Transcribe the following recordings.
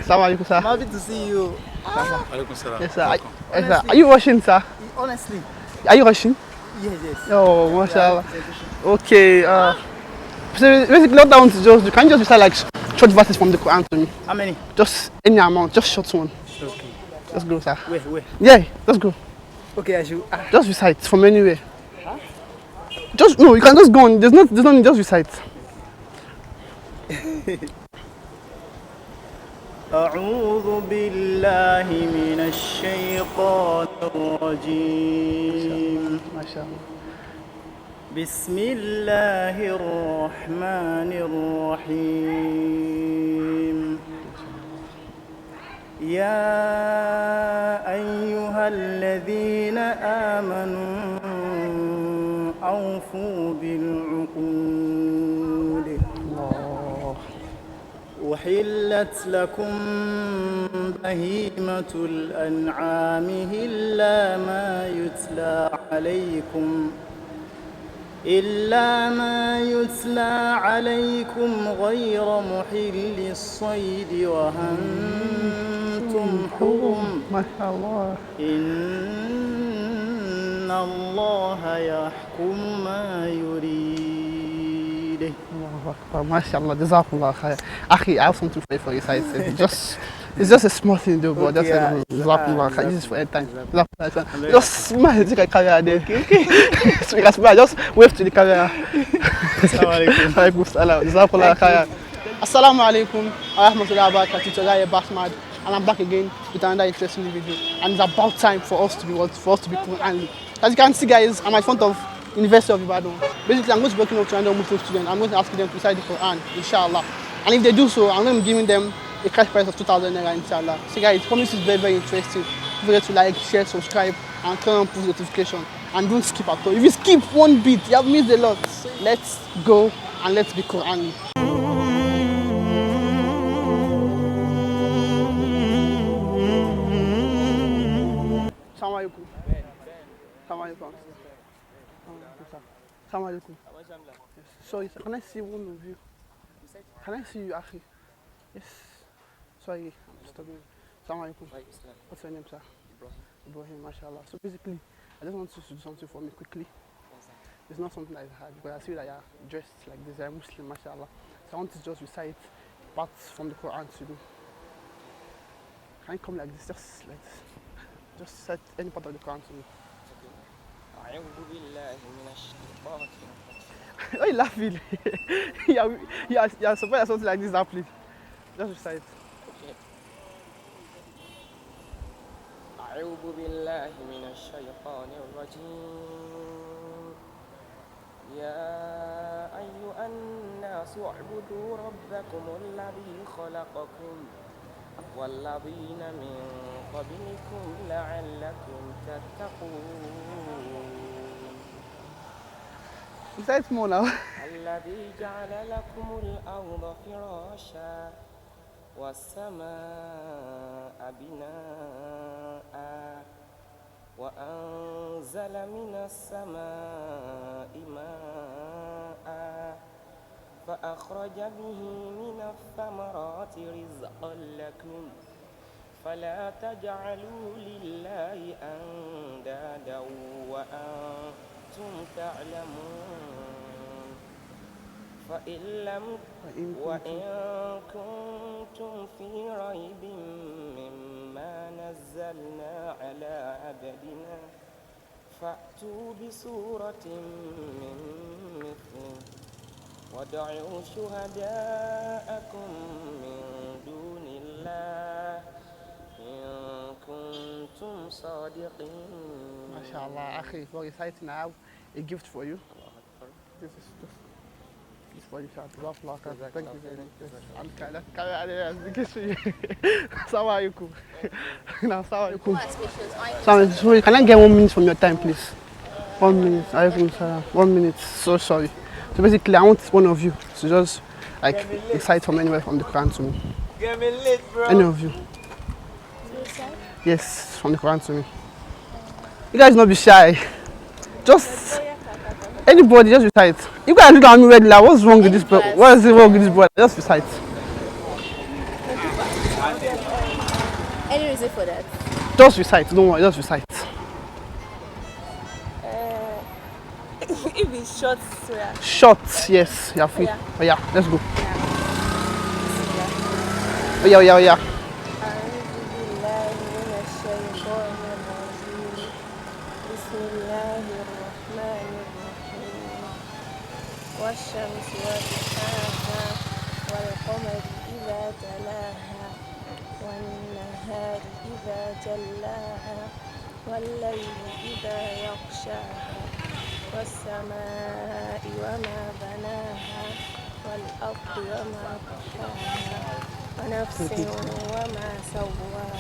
Assalamu alaikum, sir. I'm happy to see you. Yes, sir. Yes, sir. Are you rushing, sir? Honestly. Are you rushing? Yes. Oh, mashallah. Okay. So basically, what I want to just do, can you just recite like short verses from the Quran to me? How many? Just any amount, just short one. Okay. Let's go, sir. Where? Yeah, let's go. Okay, I should. Just recite from anywhere. Huh? Just no, you can just go on. There's no need, just recite. أعوذ بالله من الشيطان الرجيم. ما شاء الله. بسم الله الرحمن الرحيم. يا أيها الذين آمنوا أوفوا بالعقود. أحلت لكم بهيمة الأنعام إلا ما يتلى عليكم غير محل الصيد وأنتم حرم. ما شاء الله. إن الله يحكم ما يريد. MashaAllah, Jazakallah khair. Akhi, I have something for you, Said. It's just a small thing though, but okay, just Jazakallah khair. This is for time. Just smile to the camera there. Okay. So you can smile, just wave to the camera. Assalamualaikum. Alaikum salam. Jazakallah khair. Assalamu alaikum wa rahmatullahi wa barakatuh. Today Basmad, and I'm back again with another interesting video. And it's about time for us to be Qur'an. As you can see, guys, I'm in front of University of Ibadan. Basically, I'm going to be working with 200 Muslim students. I'm going to ask them to recite the Quran, inshallah. And if they do so, I'm going to be giving them a cash prize of 2,000 naira, inshallah. So guys, promise is very, very interesting. Don't forget to like, share, subscribe, and turn on post notification. And don't skip at all. If you skip one bit, you have missed a lot. Let's go and let's be Quran. Assalamu alaikum. Assalamu alaikum. Assalamu alaikum. Sorry, sir. Can I see one of you? Can I see you, Akhi? Yes. Sorry, I'm disturbing you. Assalamu alaikum. What's your name, sir? Ibrahim, mashallah. So basically, I just want you to do something for me quickly. It's not something that is hard, but I see that you're dressed like this. You're Muslim, mashallah. So I want to just recite parts from the Quran to you. Can you come like this? Just like this. Just recite any part of the Quran to me. Why are you laughing? you're surprised at something like this happening. Just recite. Okay. أعوذ بالله من الشيطان الرجيم. يا أيها الناس اعبدوا ربكم الذي خلقكم والذين من قبلكم لعلكم تتقون. Recite more now. الذي جعل لكم الأرض فراشا والسماء بناء وأنزل من السماء ماء فأخرج به من الثمرات رزقا لكم فلا تجعلوا لله أندادا وأنتم تعلمون وإن كنتم في ريب مما نزلنا على عبدنا فأتوا بسورة من مثله وادعوا شهداءكم من دون الله إن كنتم صادقين. MashaAllah, Akhi, for reciting, I have a gift for you. This is just for you, sir. Thank you very much. Assalamu alaikum. Sorry, can I get 1 minute from your time, please? 1 minute. 1 minute. So sorry. So basically, I want one of you to just like recite from anywhere from the Quran to me. Get me lit, bro. Any of you? Yes, from the Quran to me. You guys not be shy. Just Anybody, just recite. You guys look at me ready. Like, what's wrong with this boy? What is wrong with this boy? Just recite. Any reason for that? Just recite. Don't worry. Just recite. If it's short, surah. Short, yes. You're free. Yeah. Oh yeah, let's go. Oh yeah, oh yeah, oh yeah. والشمس وضحاها والقمر إذا تلاها والنهار إذا جلاها والليل إذا يغشاها والسماء وما بناها والأرض وما طحاها ونفس وما سواها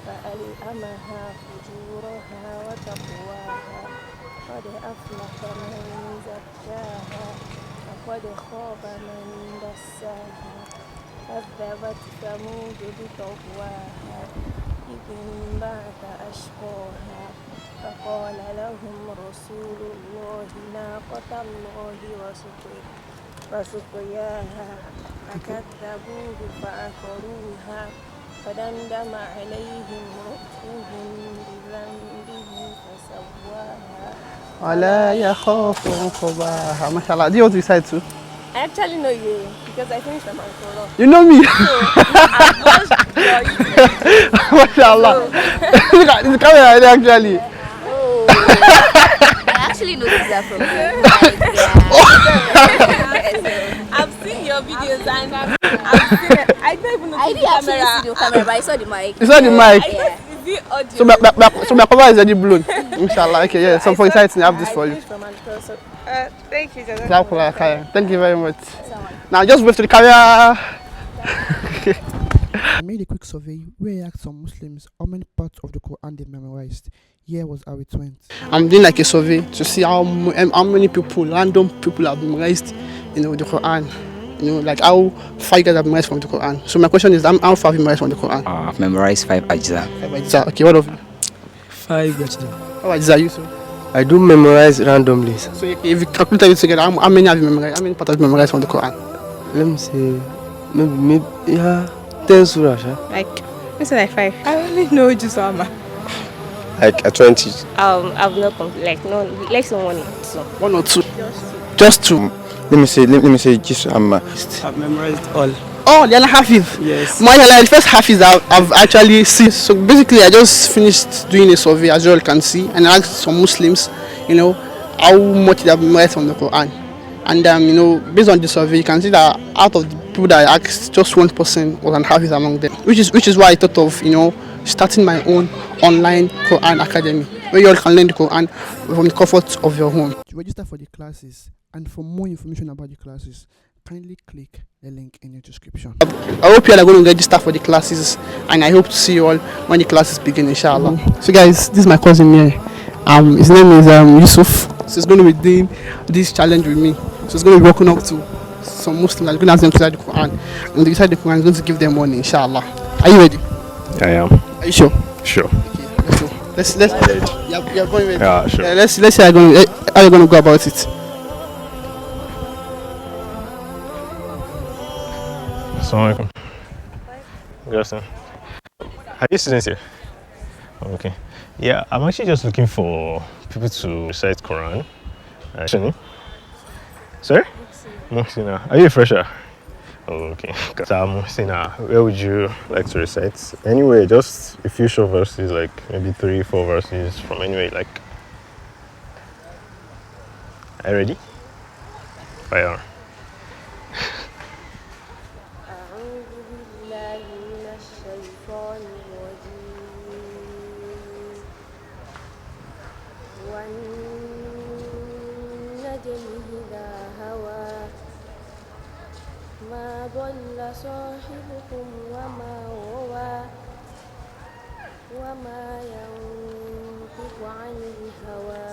فألهمها فجورها وتقواها قد أفلح من زكاها وقد خاب من دساها كذبت ثمود بطغواها إذ انبعث أشقاها فقال لهم رسول الله ناقة الله وسقياها فكذبوه فعقروها فدمدم عليهم ربهم بذنبهم فسواها ولا يخاف عقباها. MashaAllah. Do you want to recite too? I actually know you because I finished my Quran. You know me. So I've watched your YouTube. MashaAllah. Look at this camera there actually. Oh. I actually noticed that from you. I've seen your videos and I've seen it. I don't even know I the didn't actually camera. see the camera, but I saw the mic. You saw the mic. I thought is it audio? So my cover is already blown. Inshallah. Okay, yeah. So for reciting, I have this for you. I finished from Anko, so, thank you. Jazakallah khair. Thank you very much. Now just wave to the camera. I made a quick survey where I asked some Muslims how many parts of the Quran they memorized. Here was how it went. I'm doing like a survey to see how many people, random people, have memorized, the Quran. Like how far you guys have memorized from the Quran. So my question is, how far have you memorized from the Quran? I've memorized 5 ajza. 5 ajza. Okay, what of you? 5 ajza. How ajza you, sir? I do memorize randomly. So if you calculate everything together, how many have you memorized? How many parts have you memorized from the Quran? Let me say, maybe yeah, 10 surahs. Like, it's like 5. I only know just Amma. Like a 20. I've not like no less than 1 or 2. 1 or 2? Just 2. Let me say just I've memorized all. Oh, you're not Hafiz? Yes. The first Hafiz I've actually seen. So basically, I just finished doing a survey, as you all can see, and I asked some Muslims, how much they have memorized from the Quran. And based on the survey, you can see that out of the people that I asked, just 1% was an Hafiz among them. Which is why I thought of, starting my own online Quran academy, where you all can learn the Quran from the comfort of your home. To register for the classes and for more information about the classes, kindly click the link in the description. I hope you all are going to register for the classes, and I hope to see you all when the classes begin, inshallah. So guys, this is my cousin here. His name is Yusuf. So he's going to be doing this challenge with me. So he's going to be walking up to some Muslims and going to ask them to recite the Quran. And when they recite the Quran, he's going to give them money, inshallah. Are you ready? I am. Are you sure? Sure. Okay, let's go. Let's you're going ready. Yeah, sure. Yeah, let's see how you're going to go about it. Assalamu alaikum. Good afternoon. Are you students here? Okay. Yeah, I'm actually just looking for people to recite Quran. Sorry? Muhsina. Are you a fresher? Oh, okay. Muhsina, where would you like to recite? Anyway, just a few short verses, like maybe 3-4 verses from anywhere you like. Are you ready? Fire. ما ضل صاحبكم وما غوى وما ينطق عن الهوى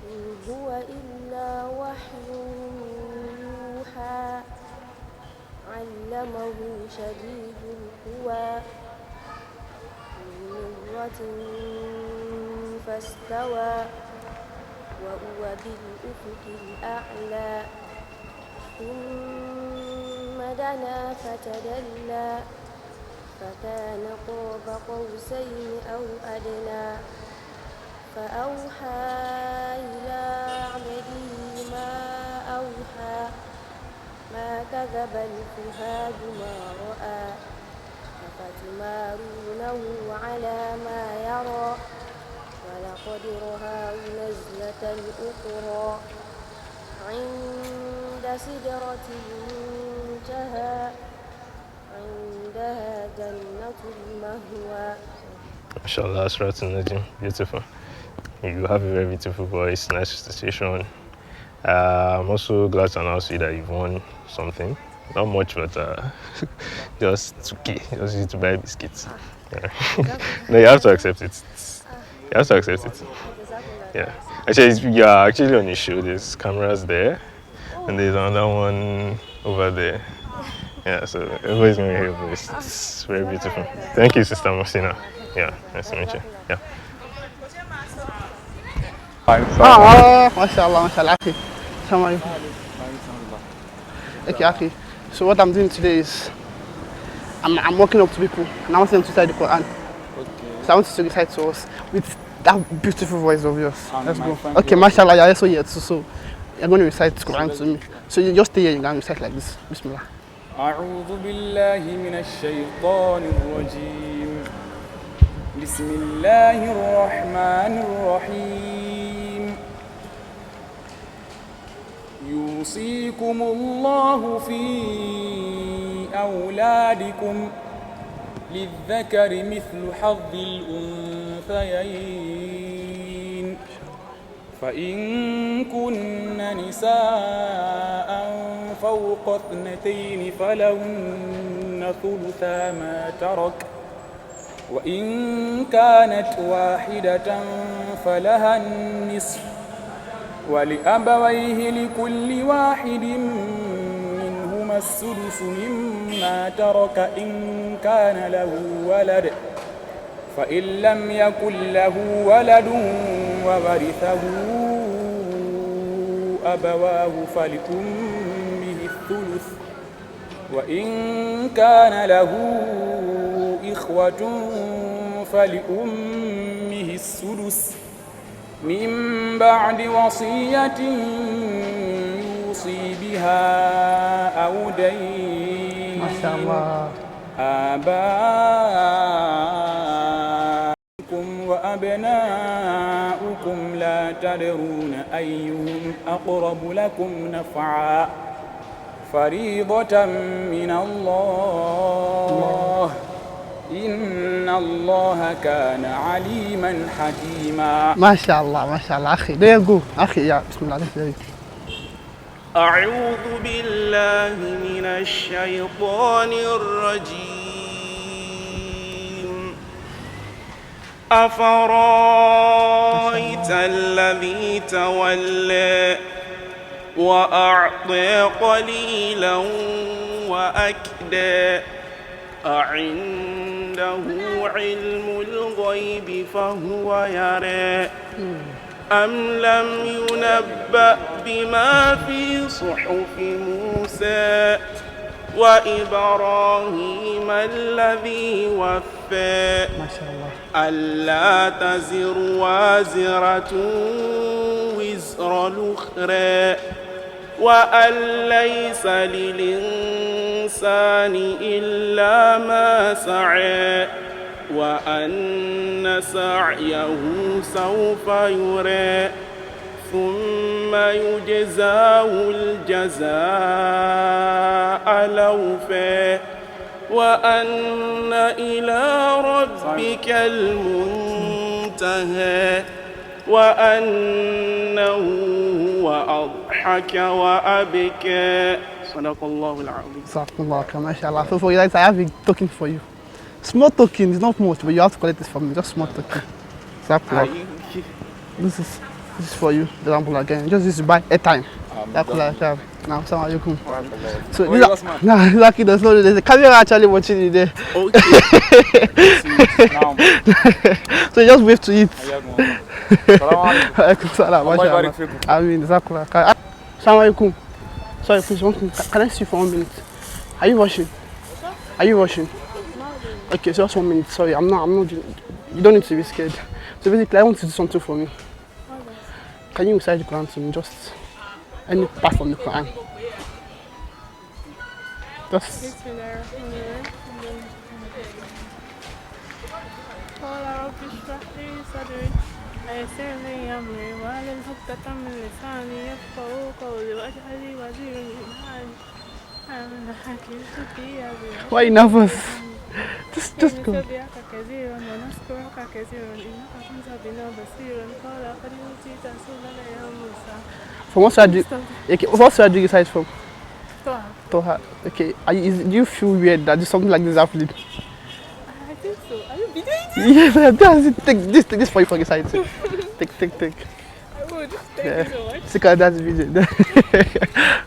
إن هو إلا وحي يوحى علمه شديد القوى ذو مرة فاستوى وهو بالأفق الأعلى ثم دنا فتدلى فكان قاب قوسين أو أدنى فأوحى إلى عبده ما أوحى ما كذب الفؤاد ما رأى أفتمارونه على ما يرى ولقد رآه نزلة أخرى عند سدرة المنتهى عندها جنة المهوى. MashaAllah, Asrat and Najim, beautiful. You have a very beautiful voice, nice recitation. I'm also glad to announce you that you've won something. Not much, but just 2K. Just need to buy biscuits. Yeah. No, you have to accept it. You have to accept it. Yeah. Actually, you are actually on your show. There's cameras there, and there's another one over there. Yeah, so everybody's going to hear your voice. It's very beautiful. Thank you, Sister Mosina. Yeah, nice to meet you. Yeah. Mashallah, mashallah. Assalamu alaikum. Okay, okay. So what I'm doing today is I'm walking up to people and I want them to recite the Qur'an. Okay. So I want you to recite to us with that beautiful voice of yours. Let's go. Okay, mashallah, you're also here too, so you're going to recite the Qur'an to me. So you just stay here, you're going to recite like this. Bismillah. أعوذ بالله من الشيطان الرجيم بسم الله الرحمن الرحيم يوصيكم الله في أولادكم للذكر مثل حظ الأنثيين فإن كن نساء فوق 2 فلهن ثلثا ما ترك وإن كانت واحدة فلها النصف ولأبويه لكل واحد منهما السدس مما ترك إن كان له ولد فإن لم يكن له ولد وورثه أبواه فلأمه الثلث وإن كان له إخوة فلأمه السدس من بعد وصية يوصي بها أو دين ما شاء الله. آباؤكم وأبناؤكم لا تدرون أيهم أقرب لكم نفعا فريضة من الله إن الله كان عليما حكيما. ما شاء الله ما شاء الله. أخي there you go. أخي يا بسم الله عليك. أعوذ بالله من الشيطان الرجيم أفرأيت الذي تولى وأعطى قليلا وأكدى أعنده علم الغيب فهو يرى أم لم ينبأ بما في صحف موسى وإبراهيم الذي وفى ألا تزر وازرة وزر الأخرى وأن ليس للإنسان إلا ما سعى وأن سعيه سوف يرى ثم يجزاه الجزاء الأوفى وأن إلى ربك المنتهى وأنه هو أضحك وأبكى صدق الله العظيم. صدق الله ما شاء الله. So for you guys, I have a token for you. Small token, it's not much, but you have to collect this from me. Just small token. This is for you. The example again. Just this to buy airtime. Now, assalamu alaikum. So lucky there's a camera actually watching you there. Okay. So you just wave to it. Alaikum salam. Allah Mashallah. barik fikum. Ameen. Jazakallah khair. Assalamu alaikum. Sorry, please, can I see you for 1 minute? Are you washing? Are you washing? Okay, so just 1 minute. Sorry, I'm not. You don't need to be scared. So basically, I want you to do something for me. Can you recite the Quran to me? Just any part from the Quran. Just. ويسر لي أمري واحلل عقدة من لساني يفقهوا قولي واجعل لي وزيرا من أهلي هارون أخي اشدد بأزري Why are you nervous? Just go. نسبحك كثيرا ونذكرك كثيرا إنك كنت بنا بصيرا قال قد أوتيت سؤلك يا موسى. From what side do you recite from? Toha. Toha. Okay. Do you feel weird that something like this is happening? I think so. Are you videoing? Yes, that's it. Take this for you for reciting. Take. I would. Thank you so much. That's the video.